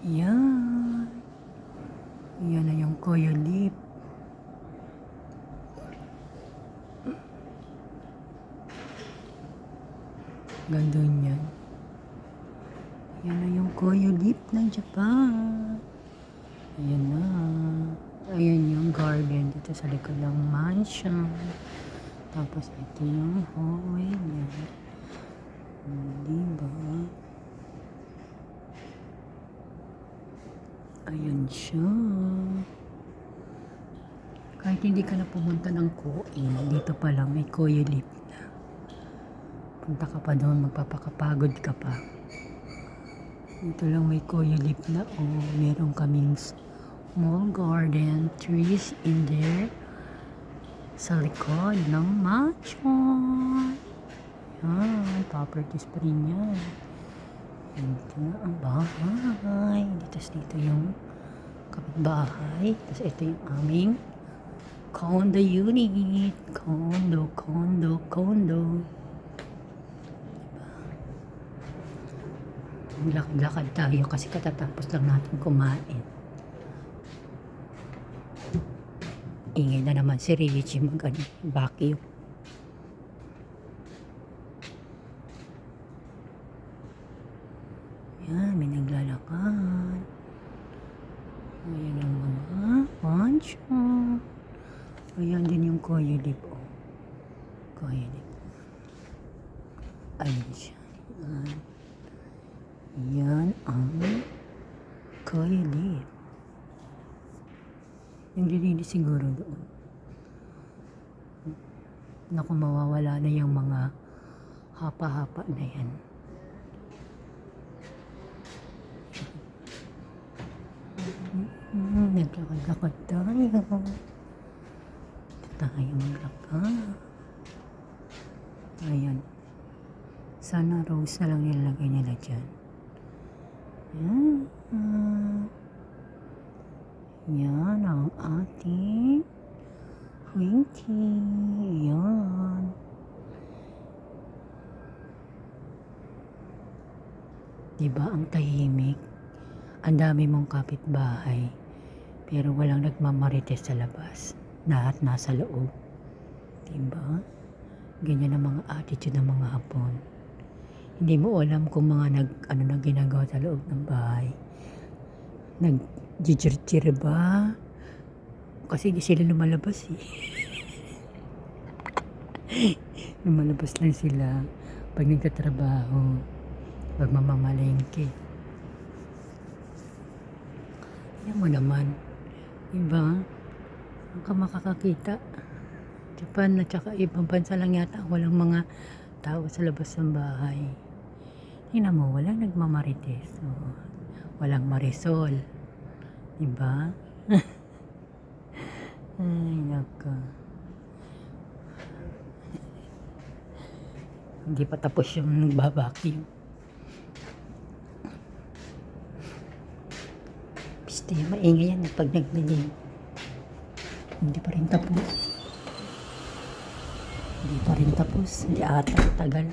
Yan. Yan na yung coil leaf. Ganda niyan. Yan na yung coil leaf ng Japan. Ayan na. Ayan yung garden dito sa likod ng mansion. Tapos ito yung hallway niya. Diba? Ayan siya. Kahit hindi ka na pumunta ng Koin, dito pa lang may coil leaf na. Punta ka pa doon, magpapakapagod ka pa. Dito lang may coil leaf na. Oh, meron kaming small garden, trees in there. Sa likod ng mansion. Yan, properties pa rin yan. Ito na ang bahay. Dito yung kapitbahay. Tapos ito yung aming condo unit. Condo. Lakad-lakad tayo kasi katatapos lang natin kumain. Ingay na naman si Richie vacuum. Yan, may naglalakad. Ayan ang mga mansion. Ayan din yung coil leaf. Oh. Coil leaf. Ayan siya. Yan ang coil leaf. Naglilinis siguro doon. Naku, mawawala na yung mga hapa-hapa na yan. Naglakad-lakad tayo. Ito tayo maglakad. Ayan. Sana rose na lang nilagay nila dyan. Yan ang ating Winky. Yan. Diba ang tahimik? Ang dami mong kapitbahay, pero walang nagmamarites sa labas. Lahat nasa loob. Diba? Ganyan ang mga attitude ng mga Hapon. Hindi mo alam kung mga na ginagawa sa loob ng bahay. Nag-jijir ba? Kasi di sila lumalabas eh. Lumalabas lang sila pag nagtatrabaho, pag mamamalengke. Yan mo naman, diba? Ang ka makakakita. Japan at saka ibang bansa lang yata walang mga tao sa labas ng bahay. Tingnan mo, walang nagmamarites. So, walang marisol. Diba? Ay, naka. Hindi pa tapos yung nagbabacuum. Piste, maingay yan pag nagdilim. Hindi pa rin tapos. Hindi ata. Tagal.